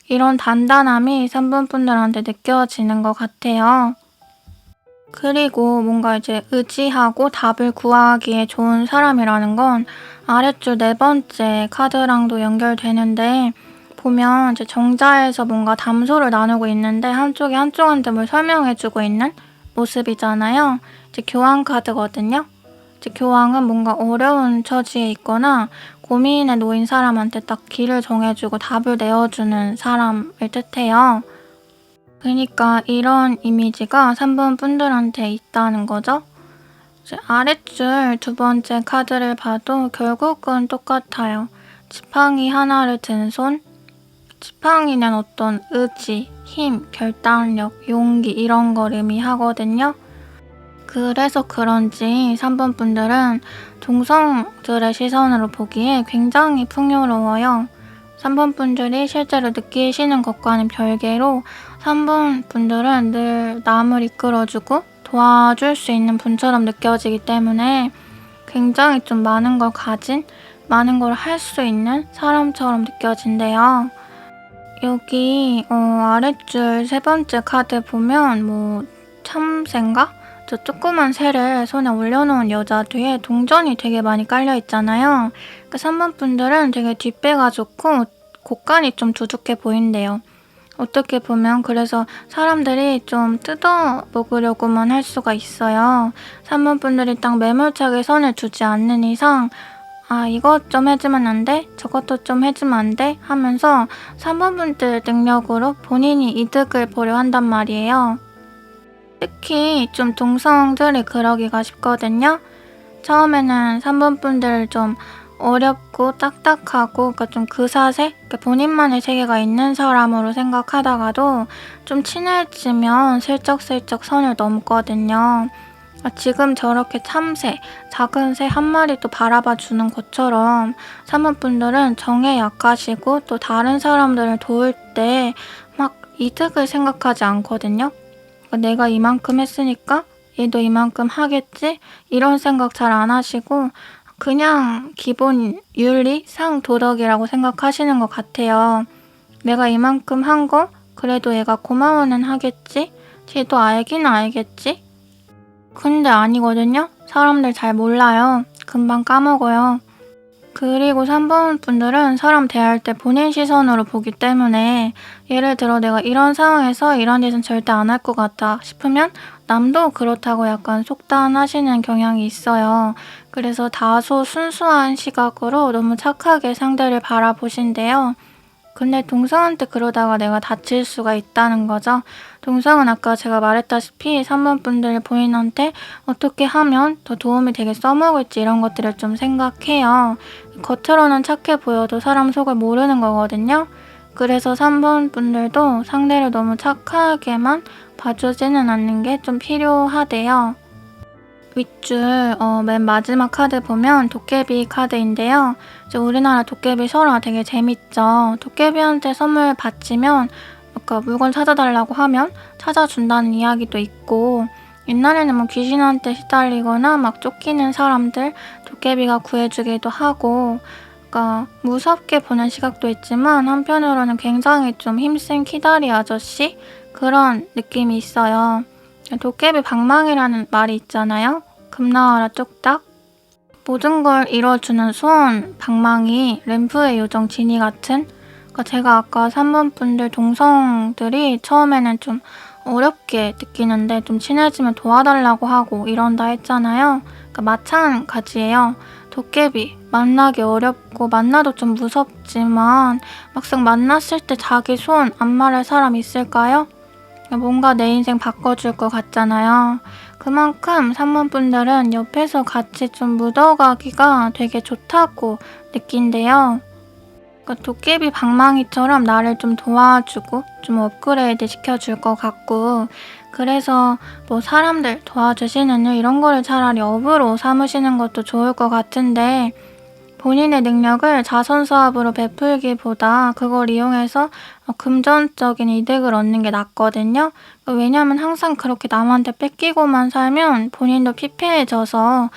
이런 단단함이 3번 분들한테 느껴지는 것 같아요. 그리고 뭔가 이제 의지하고 답을 구하기에 좋은 사람이라는 건 아랫줄 네 번째 카드랑도 연결되는데, 보면 이제 정자에서 뭔가 담소를 나누고 있는데 한쪽이 한쪽한테 뭘 설명해주고 있는 모습이잖아요. 이제 교황 카드거든요. 이제 교황은 뭔가 어려운 처지에 있거나 고민에 놓인 사람한테 딱 길을 정해주고 답을 내어주는 사람을 뜻해요. 그러니까 이런 이미지가 3번 분들한테 있다는 거죠. 이제 아랫줄 두 번째 카드를 봐도 결국은 똑같아요. 지팡이 하나를 든 손. 지팡이는 어떤 의지, 힘, 결단력, 용기 이런 걸 의미하거든요. 그래서 그런지 3번 분들은 동성들의 시선으로 보기에 굉장히 풍요로워요. 3번 분들이 실제로 느끼시는 것과는 별개로 3번 분들은 늘 남을 이끌어주고 도와줄 수 있는 분처럼 느껴지기 때문에 굉장히 좀 많은 걸 가진, 많은 걸 할 수 있는 사람처럼 느껴진대요. 여기 아랫줄 세 번째 카드 보면 참새인가? 저 조그만 새를 손에 올려놓은 여자 뒤에 동전이 되게 많이 깔려 있잖아요. 그 3번 분들은 되게 뒷배가 좋고 곡간이 좀 두둑해 보인대요. 어떻게 보면 그래서 사람들이 좀 뜯어 먹으려고만 할 수가 있어요. 3번 분들이 딱 매몰차게 선을 두지 않는 이상 이것 좀 해주면 안 돼? 저것도 좀 해주면 안 돼? 하면서 3번 분들 능력으로 본인이 이득을 보려 한단 말이에요. 특히 좀 동성들이 그러기가 쉽거든요. 처음에는 3번 분들 좀 어렵고 딱딱하고 그러니까 좀 그사세? 그러니까 본인만의 세계가 있는 사람으로 생각하다가도 좀 친해지면 슬쩍슬쩍 선을 넘거든요. 지금 저렇게 참새, 작은 새 한 마리 또 바라봐 주는 것처럼 3번 분들은 정에 약하시고 또 다른 사람들을 도울 때 막 이득을 생각하지 않거든요. 내가 이만큼 했으니까 얘도 이만큼 하겠지? 이런 생각 잘 안 하시고 그냥 기본 윤리, 상, 도덕이라고 생각하시는 것 같아요. 내가 이만큼 한 거 그래도 얘가 고마워는 하겠지? 쟤도 알긴 알겠지? 근데 아니거든요? 사람들 잘 몰라요. 금방 까먹어요. 그리고 3번 분들은 사람 대할 때 본인 시선으로 보기 때문에 예를 들어 내가 이런 상황에서 이런 짓은 절대 안 할 것 같아 싶으면 남도 그렇다고 약간 속단하시는 경향이 있어요. 그래서 다소 순수한 시각으로 너무 착하게 상대를 바라보신대요. 근데 동성한테 그러다가 내가 다칠 수가 있다는 거죠. 동성은 아까 제가 말했다시피 3번 분들 본인한테 어떻게 하면 더 도움이 되게 써먹을지 이런 것들을 좀 생각해요. 겉으로는 착해 보여도 사람 속을 모르는 거거든요. 그래서 3번 분들도 상대를 너무 착하게만 봐주지는 않는 게 좀 필요하대요. 윗줄 맨 마지막 카드 보면 도깨비 카드인데요. 이제 우리나라 도깨비 설화 되게 재밌죠. 도깨비한테 선물 바치면 물건 찾아달라고 하면 찾아준다는 이야기도 있고 옛날에는 뭐 귀신한테 시달리거나 막 쫓기는 사람들 도깨비가 구해주기도 하고, 그러니까 무섭게 보는 시각도 있지만 한편으로는 굉장히 좀 힘센 키다리 아저씨 그런 느낌이 있어요. 도깨비 방망이라는 말이 있잖아요. 금 나와라 뚝딱. 모든 걸 이뤄주는 손, 방망이, 램프의 요정 지니 같은. 그러니까 제가 아까 3번 분들 동성들이 처음에는 좀 어렵게 느끼는데 좀 친해지면 도와달라고 하고 이런다 했잖아요. 그러니까 마찬가지예요. 도깨비 만나기 어렵고 만나도 좀 무섭지만 막상 만났을 때 자기 손 안 말할 사람 있을까요? 뭔가 내 인생 바꿔줄 것 같잖아요. 그만큼 3번 분들은 옆에서 같이 좀 묻어가기가 되게 좋다고 느낀대요. 그러니까 도깨비 방망이처럼 나를 좀 도와주고 좀 업그레이드 시켜줄 것 같고, 그래서 뭐 사람들 도와주시는 일 이런 거를 차라리 업으로 삼으시는 것도 좋을 것 같은데, 본인의 능력을 자선사업으로 베풀기보다 그걸 이용해서 금전적인 이득을 얻는 게 낫거든요. 왜냐면 항상 그렇게 남한테 뺏기고만 살면 본인도 피폐해져서,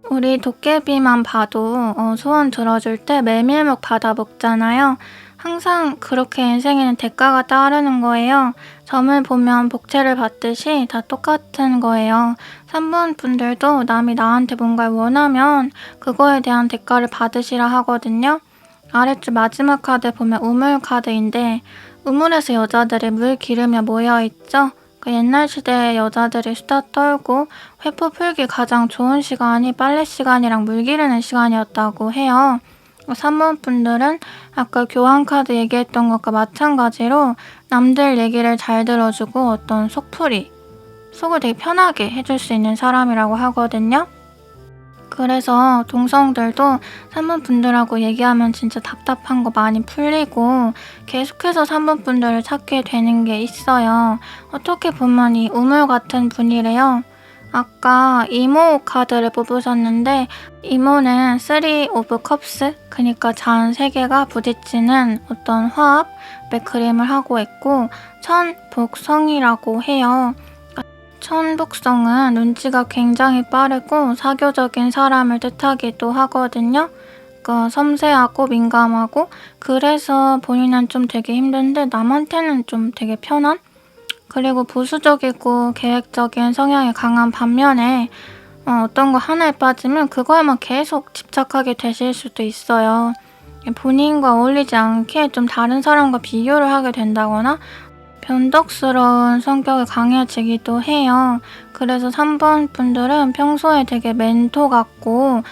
우리 도깨비만 봐도 소원 들어줄 때 메밀묵 받아 먹잖아요. 항상 그렇게 인생에는 대가가 따르는 거예요. 점을 보면 복채를 받듯이 다 똑같은 거예요. 3번 분들도 남이 나한테 뭔가를 원하면 그거에 대한 대가를 받으시라 하거든요. 아래줄 마지막 카드 보면 우물 카드인데, 우물에서 여자들이 물 기르며 모여있죠. 그 옛날 시대에 여자들이 수다 떨고 회포 풀기 가장 좋은 시간이 빨래 시간이랑 물 기르는 시간이었다고 해요. 3번 분들은 아까 교환 카드 얘기했던 것과 마찬가지로 남들 얘기를 잘 들어주고 어떤 속풀이, 속을 되게 편하게 해줄 수 있는 사람이라고 하거든요. 그래서 동성들도 3번 분들하고 얘기하면 진짜 답답한 거 많이 풀리고 계속해서 3번 분들을 찾게 되는 게 있어요. 어떻게 보면 이 우물 같은 분이래요. 아까 이모 카드를 뽑으셨는데, 이모는 3 오브 컵스, 그러니까 잔 3개가 부딪히는 어떤 화합의 그림을 하고 있고, 천복성이라고 해요. 천복성은 눈치가 굉장히 빠르고 사교적인 사람을 뜻하기도 하거든요. 그러니까 섬세하고 민감하고, 그래서 본인은 좀 되게 힘든데 남한테는 좀 되게 편한? 그리고 보수적이고 계획적인 성향이 강한 반면에 어떤 거 하나에 빠지면 그거에만 계속 집착하게 되실 수도 있어요. 본인과 어울리지 않게 좀 다른 사람과 비교를 하게 된다거나 변덕스러운 성격이 강해지기도 해요. 그래서 3번 분들은 평소에 되게 멘토 같고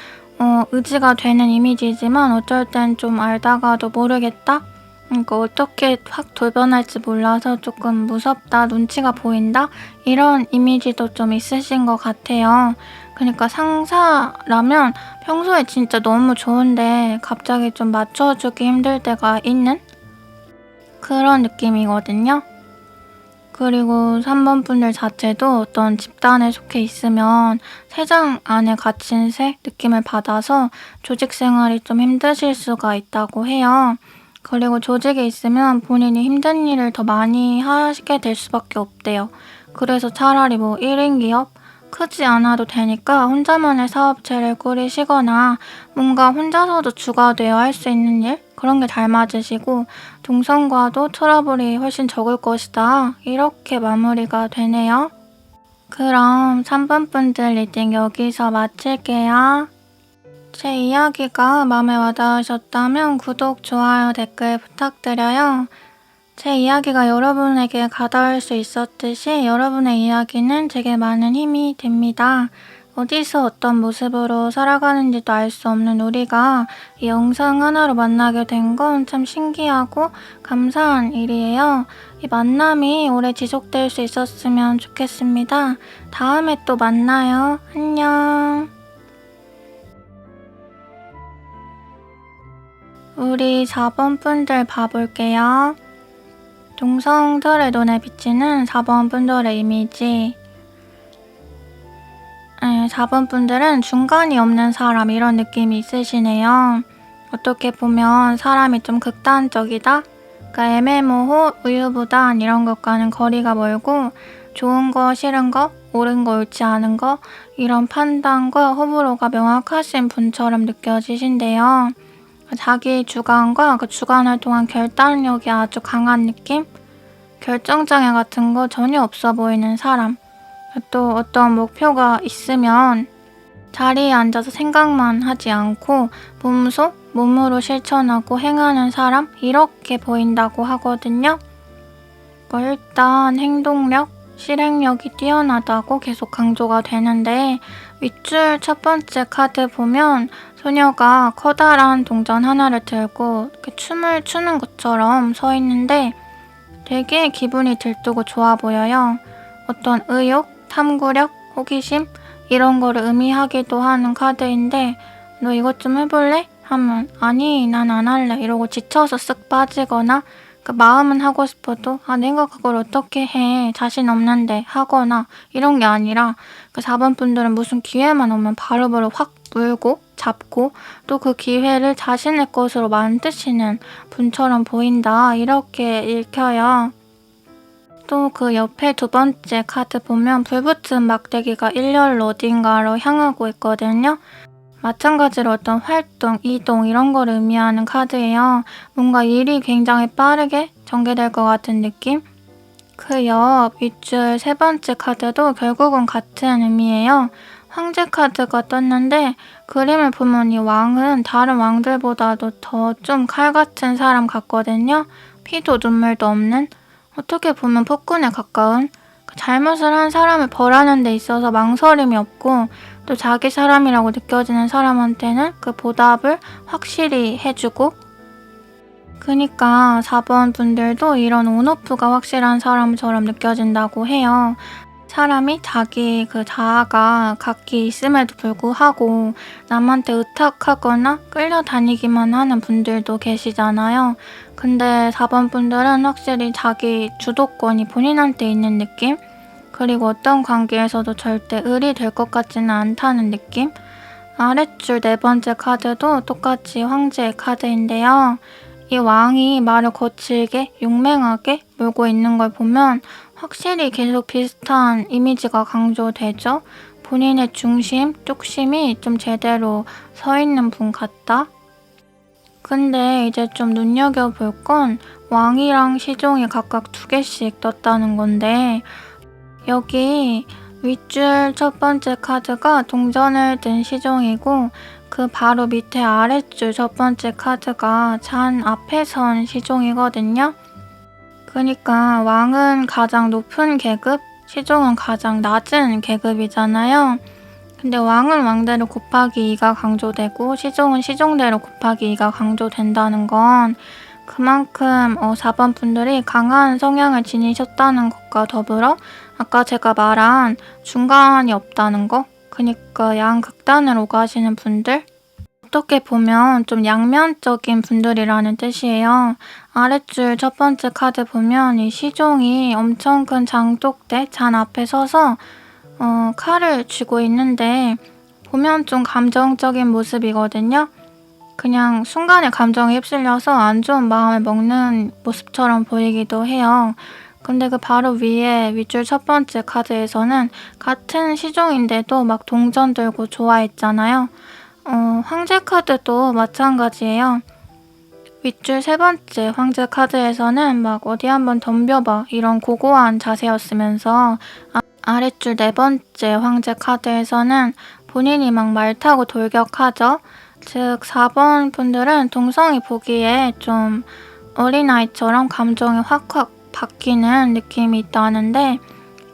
의지가 되는 이미지지만 어쩔 땐 좀 알다가도 모르겠다? 그러니까 어떻게 확 돌변할지 몰라서 조금 무섭다, 눈치가 보인다? 이런 이미지도 좀 있으신 것 같아요. 그러니까 상사라면 평소에 진짜 너무 좋은데 갑자기 좀 맞춰주기 힘들 때가 있는 그런 느낌이거든요. 그리고 3번 분들 자체도 어떤 집단에 속해 있으면 새장 안에 갇힌 새 느낌을 받아서 조직 생활이 좀 힘드실 수가 있다고 해요. 그리고 조직에 있으면 본인이 힘든 일을 더 많이 하시게 될 수밖에 없대요. 그래서 차라리 뭐 1인 기업? 크지 않아도 되니까 혼자만의 사업체를 꾸리시거나 뭔가 혼자서도 주가 되어 할 수 있는 일? 그런 게 잘 맞으시고, 동성과도 트러블이 훨씬 적을 것이다. 이렇게 마무리가 되네요. 그럼 3번 분들 리딩 여기서 마칠게요. 제 이야기가 마음에 와닿으셨다면 구독, 좋아요, 댓글 부탁드려요. 제 이야기가 여러분에게 가닿을 수 있었듯이 여러분의 이야기는 제게 많은 힘이 됩니다. 어디서 어떤 모습으로 살아가는지도 알 수 없는 우리가 이 영상 하나로 만나게 된 건 참 신기하고 감사한 일이에요. 이 만남이 오래 지속될 수 있었으면 좋겠습니다. 다음에 또 만나요. 안녕. 우리 4번 분들 봐볼게요. 동성들의 눈에 비치는 4번 분들의 이미지. 4번 분들은 중간이 없는 사람 이런 느낌이 있으시네요. 어떻게 보면 사람이 좀 극단적이다? 그러니까 애매모호, 우유부단 이런 것과는 거리가 멀고 좋은 거, 싫은 거, 옳은 거 옳지 않은 거 이런 판단과 호불호가 명확하신 분처럼 느껴지신데요. 자기 주관과 그 주관을 통한 결단력이 아주 강한 느낌? 결정장애 같은 거 전혀 없어 보이는 사람. 또 어떤 목표가 있으면 자리에 앉아서 생각만 하지 않고 몸으로 실천하고 행하는 사람? 이렇게 보인다고 하거든요. 일단 행동력, 실행력이 뛰어나다고 계속 강조가 되는데 윗줄 첫 번째 카드 보면 소녀가 커다란 동전 하나를 들고 이렇게 춤을 추는 것처럼 서 있는데 되게 기분이 들뜨고 좋아 보여요. 어떤 의욕, 탐구력, 호기심 이런 거를 의미하기도 하는 카드인데 너 이것 좀 해볼래? 하면 아니 난 안 할래 이러고 지쳐서 쓱 빠지거나 그 마음은 하고 싶어도 내가 그걸 어떻게 해 자신 없는데 하거나 이런 게 아니라 그 4번 분들은 무슨 기회만 오면 바로바로 확 물고 잡고 또 그 기회를 자신의 것으로 만드시는 분처럼 보인다 이렇게 읽혀요. 또 그 옆에 두 번째 카드 보면 불붙은 막대기가 일렬로 어딘가로 향하고 있거든요. 마찬가지로 어떤 활동, 이동 이런 걸 의미하는 카드예요. 뭔가 일이 굉장히 빠르게 전개될 것 같은 느낌? 그 옆 윗줄 세 번째 카드도 결국은 같은 의미예요. 황제 카드가 떴는데 그림을 보면 이 왕은 다른 왕들보다도 더 좀 칼 같은 사람 같거든요. 피도 눈물도 없는 어떻게 보면 폭군에 가까운 잘못을 한 사람을 벌하는 데 있어서 망설임이 없고 또 자기 사람이라고 느껴지는 사람한테는 그 보답을 확실히 해주고 그니까 4번 분들도 이런 온오프가 확실한 사람처럼 느껴진다고 해요. 사람이 자기 그 자아가 각기 있음에도 불구하고 남한테 의탁하거나 끌려다니기만 하는 분들도 계시잖아요. 근데 4번 분들은 확실히 자기 주도권이 본인한테 있는 느낌? 그리고 어떤 관계에서도 절대 을이 될 것 같지는 않다는 느낌? 아랫줄 네 번째 카드도 똑같이 황제의 카드인데요. 이 왕이 말을 거칠게 용맹하게 몰고 있는 걸 보면 확실히 계속 비슷한 이미지가 강조되죠. 본인의 중심, 뚝심이 좀 제대로 서 있는 분 같다. 근데 이제 좀 눈여겨볼 건 왕이랑 시종이 각각 2개씩 떴다는 건데 여기 윗줄 첫 번째 카드가 동전을 든 시종이고 그 바로 밑에 아랫줄 첫 번째 카드가 잔 앞에 선 시종이거든요. 그러니까 왕은 가장 높은 계급, 시종은 가장 낮은 계급이잖아요. 근데 왕은 왕대로 곱하기 2가 강조되고 시종은 시종대로 곱하기 2가 강조된다는 건 그만큼 4번 분들이 강한 성향을 지니셨다는 것과 더불어 아까 제가 말한 중간이 없다는 거 그러니까 양극단으로 가시는 분들 어떻게 보면 좀 양면적인 분들이라는 뜻이에요. 아랫줄 첫 번째 카드 보면 이 시종이 엄청 큰 장독대 잔 앞에 서서 칼을 쥐고 있는데 보면 좀 감정적인 모습이거든요. 그냥 순간에 감정에 휩쓸려서 안 좋은 마음을 먹는 모습처럼 보이기도 해요. 근데 그 바로 위에 윗줄 첫 번째 카드에서는 같은 시종인데도 막 동전 들고 좋아했잖아요. 황제 카드도 마찬가지예요. 윗줄 세 번째 황제 카드에서는 막 어디 한번 덤벼봐 이런 고고한 자세였으면서 아랫줄 네 번째 황제 카드에서는 본인이 막 말 타고 돌격하죠. 즉 4번 분들은 동성이 보기에 좀 어린아이처럼 감정이 확확 바뀌는 느낌이 있다는데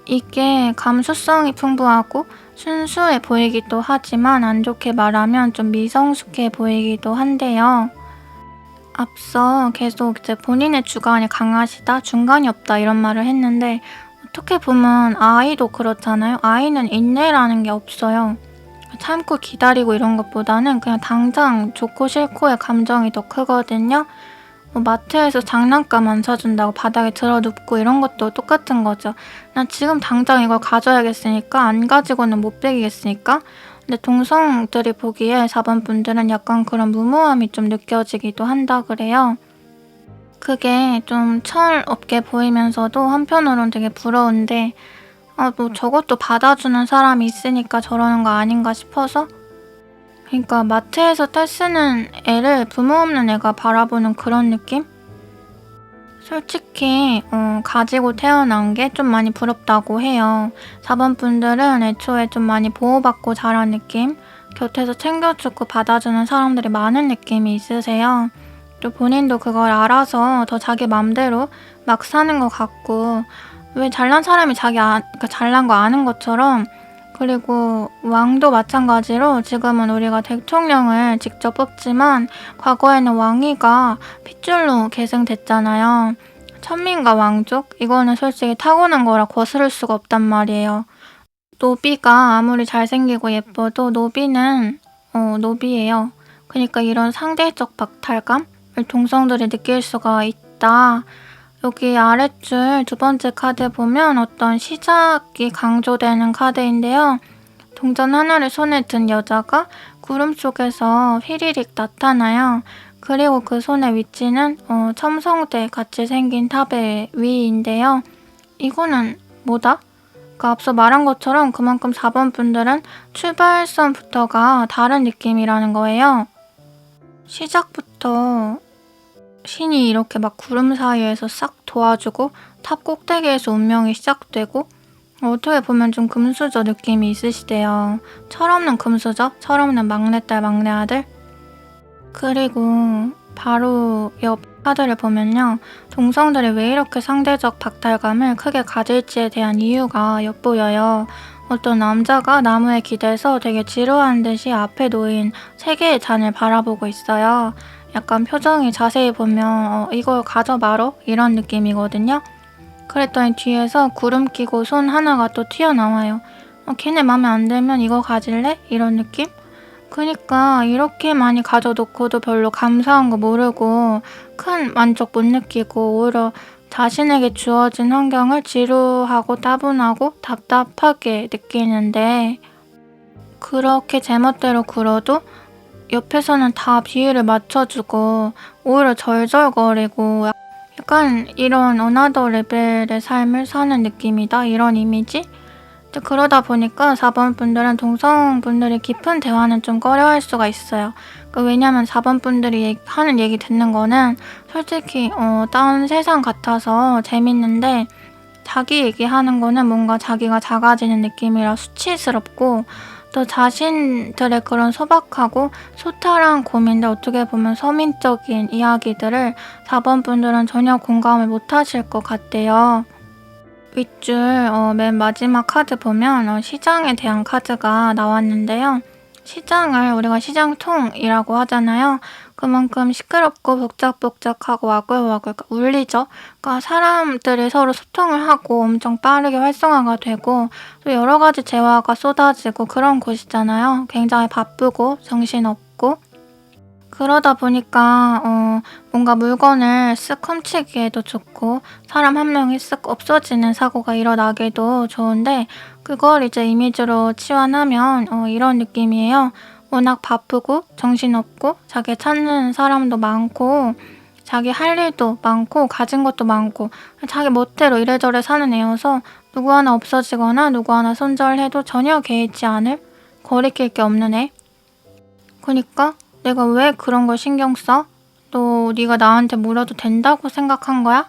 이게 감수성이 풍부하고 순수해 보이기도 하지만 안 좋게 말하면 좀 미성숙해 보이기도 한데요. 앞서 계속 이제 본인의 주관이 강하시다, 중간이 없다 이런 말을 했는데 어떻게 보면 아이도 그렇잖아요. 아이는 인내라는 게 없어요. 참고 기다리고 이런 것보다는 그냥 당장 좋고 싫고의 감정이 더 크거든요. 마트에서 장난감 안 사준다고 바닥에 들어눕고 이런 것도 똑같은 거죠. 난 지금 당장 이걸 가져야겠으니까 안 가지고는 못 배기겠으니까. 근데 동성들이 보기에 4번 분들은 약간 그런 무모함이 좀 느껴지기도 한다 그래요. 그게 좀 철없게 보이면서도 한편으로는 되게 부러운데 뭐 저것도 받아주는 사람이 있으니까 저러는 거 아닌가 싶어서. 그러니까 마트에서 떼쓰는 애를 부모 없는 애가 바라보는 그런 느낌? 솔직히 가지고 태어난 게 좀 많이 부럽다고 해요. 4번 분들은 애초에 좀 많이 보호받고 자란 느낌? 곁에서 챙겨주고 받아주는 사람들이 많은 느낌이 있으세요. 또 본인도 그걸 알아서 더 자기 맘대로 막 사는 것 같고, 왜 잘난 사람이 그러니까 잘난 거 아는 것처럼. 그리고 왕도 마찬가지로 지금은 우리가 대통령을 직접 뽑지만 과거에는 왕위가 핏줄로 계승됐잖아요. 천민과 왕족? 이거는 솔직히 타고난 거라 거스를 수가 없단 말이에요. 노비가 아무리 잘생기고 예뻐도 노비는 노비예요. 그러니까 이런 상대적 박탈감을 동성들이 느낄 수가 있다. 여기 아랫줄 두 번째 카드 보면 어떤 시작이 강조되는 카드인데요. 동전 하나를 손에 든 여자가 구름 속에서 휘리릭 나타나요. 그리고 그 손의 위치는 첨성대 같이 생긴 탑의 위인데요. 이거는 뭐다? 그러니까 앞서 말한 것처럼 그만큼 4번 분들은 출발선부터가 다른 느낌이라는 거예요. 시작부터 신이 이렇게 막 구름 사이에서 싹 도와주고 탑 꼭대기에서 운명이 시작되고, 어떻게 보면 좀 금수저 느낌이 있으시대요. 철없는 금수저, 철없는 막내딸 막내아들. 그리고 바로 옆 카드를 보면요, 동성들이 왜 이렇게 상대적 박탈감을 크게 가질지에 대한 이유가 엿보여요. 어떤 남자가 나무에 기대서 되게 지루한 듯이 앞에 놓인 3개의 잔을 바라보고 있어요. 약간 표정이 자세히 보면 이걸 가져마러? 이런 느낌이거든요. 그랬더니 뒤에서 구름 끼고 손 하나가 또 튀어나와요. 걔네 맘에 안 들면 이거 가질래? 이런 느낌? 그니까 이렇게 많이 가져놓고도 별로 감사한 거 모르고 큰 만족 못 느끼고 오히려 자신에게 주어진 환경을 지루하고 따분하고 답답하게 느끼는데, 그렇게 제멋대로 굴어도 옆에서는 다 비위를 맞춰주고 오히려 절절거리고 약간 이런 어나더 레벨의 삶을 사는 느낌이다, 이런 이미지? 그러다 보니까 4번 분들은 동성 분들이 깊은 대화는 좀 꺼려할 수가 있어요. 왜냐면 4번 분들이 하는 얘기 듣는 거는 솔직히 다른 세상 같아서 재밌는데, 자기 얘기하는 거는 뭔가 자기가 작아지는 느낌이라 수치스럽고, 또 자신들의 그런 소박하고 소탈한 고민들, 어떻게 보면 서민적인 이야기들을 4번 분들은 전혀 공감을 못 하실 것 같대요. 윗줄 맨 마지막 카드 보면 시장에 대한 카드가 나왔는데요. 시장을 우리가 시장통이라고 하잖아요. 그만큼 시끄럽고 복작복작하고 와글와글 울리죠. 그러니까 사람들이 서로 소통을 하고 엄청 빠르게 활성화가 되고 또 여러 가지 재화가 쏟아지고 그런 곳이잖아요. 굉장히 바쁘고 정신없고. 그러다 보니까 뭔가 물건을 쓱 훔치기에도 좋고 사람 한 명이 쓱 없어지는 사고가 일어나기도 좋은데, 그걸 이제 이미지로 치환하면 이런 느낌이에요. 워낙 바쁘고 정신없고 자기 찾는 사람도 많고 자기 할 일도 많고 가진 것도 많고 자기 멋대로 이래저래 사는 애여서 누구 하나 없어지거나 누구 하나 손절해도 전혀 개의치 않을, 거리낄 게 없는 애. 그니까 내가 왜 그런 걸 신경 써? 너 네가 나한테 물어도 된다고 생각한 거야?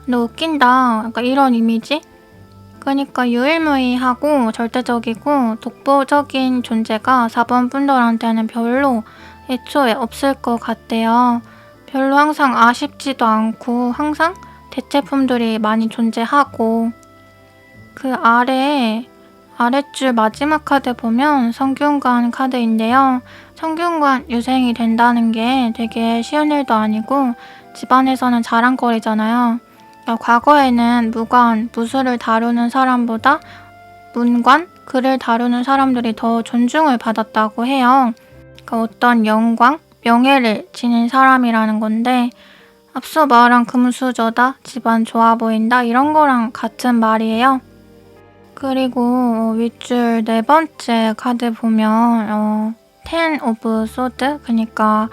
너 웃긴다. 약간 이런 이미지? 그러니까 유일무이하고 절대적이고 독보적인 존재가 4번 분들한테는 별로 애초에 없을 것 같대요. 별로 항상 아쉽지도 않고 항상 대체품들이 많이 존재하고, 그 아랫줄 마지막 카드 보면 성균관 카드인데요. 성균관 유생이 된다는 게 되게 쉬운 일도 아니고 집안에서는 자랑거리잖아요. 과거에는 무관, 무술을 다루는 사람보다 문관, 글을 다루는 사람들이 더 존중을 받았다고 해요. 그러니까 어떤 영광, 명예를 지닌 사람이라는 건데, 앞서 말한 금수저다, 집안 좋아 보인다 이런 거랑 같은 말이에요. 그리고 윗줄 4번째 카드 보면 텐 오브 소드, 그러니까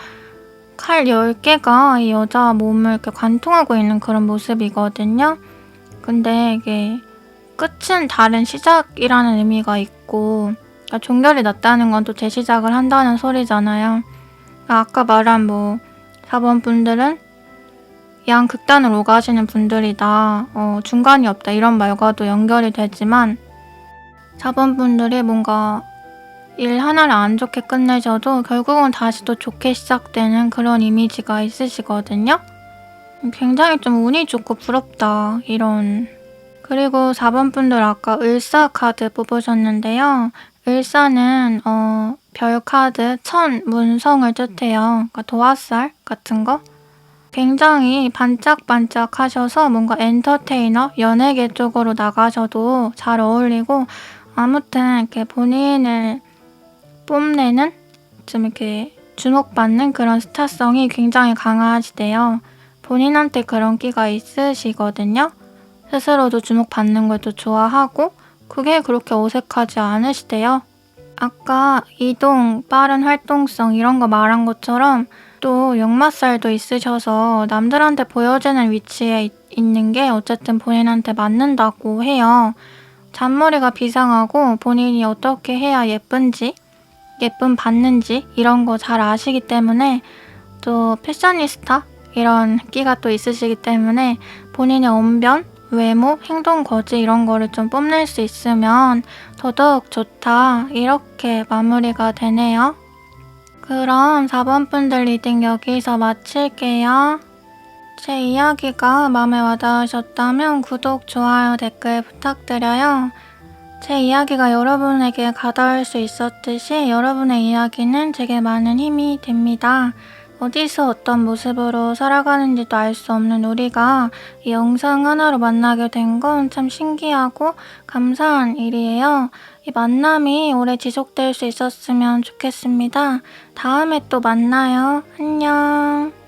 칼 10개가 이 여자 몸을 이렇게 관통하고 있는 그런 모습이거든요. 근데 이게 끝은 다른 시작이라는 의미가 있고, 그러니까 종결이 났다는 건 또 재시작을 한다는 소리잖아요. 아까 말한 4번 분들은 양극단을 오가시는 분들이다, 중간이 없다 이런 말과도 연결이 되지만 4번 분들이 뭔가 일 하나를 안 좋게 끝내셔도 결국은 다시 또 좋게 시작되는 그런 이미지가 있으시거든요. 굉장히 좀 운이 좋고 부럽다 이런. 그리고 4번 분들 아까 을사 카드 뽑으셨는데요. 을사는 별 카드 천, 문성을 뜻해요. 그러니까 도화살 같은 거. 굉장히 반짝반짝 하셔서 뭔가 엔터테이너, 연예계 쪽으로 나가셔도 잘 어울리고, 아무튼 이렇게 본인을 뽐내는, 좀 이렇게 주목받는 그런 스타성이 굉장히 강하시대요. 본인한테 그런 끼가 있으시거든요. 스스로도 주목받는 걸 또 좋아하고 그게 그렇게 어색하지 않으시대요. 아까 이동, 빠른 활동성 이런 거 말한 것처럼 또 역마살도 있으셔서 남들한테 보여지는 위치에 있는 게 어쨌든 본인한테 맞는다고 해요. 잔머리가 비상하고 본인이 어떻게 해야 예쁜지, 예쁨 받는지 이런 거 잘 아시기 때문에, 또 패셔니스타 이런 끼가 또 있으시기 때문에 본인의 언변, 외모, 행동 거지 이런 거를 좀 뽐낼 수 있으면 더더욱 좋다 이렇게 마무리가 되네요. 그럼 4번 분들 리딩 여기서 마칠게요. 제 이야기가 마음에 와닿으셨다면 구독, 좋아요, 댓글 부탁드려요. 제 이야기가 여러분에게 가닿을 수 있었듯이 여러분의 이야기는 제게 많은 힘이 됩니다. 어디서 어떤 모습으로 살아가는지도 알 수 없는 우리가 이 영상 하나로 만나게 된 건 참 신기하고 감사한 일이에요. 이 만남이 오래 지속될 수 있었으면 좋겠습니다. 다음에 또 만나요. 안녕.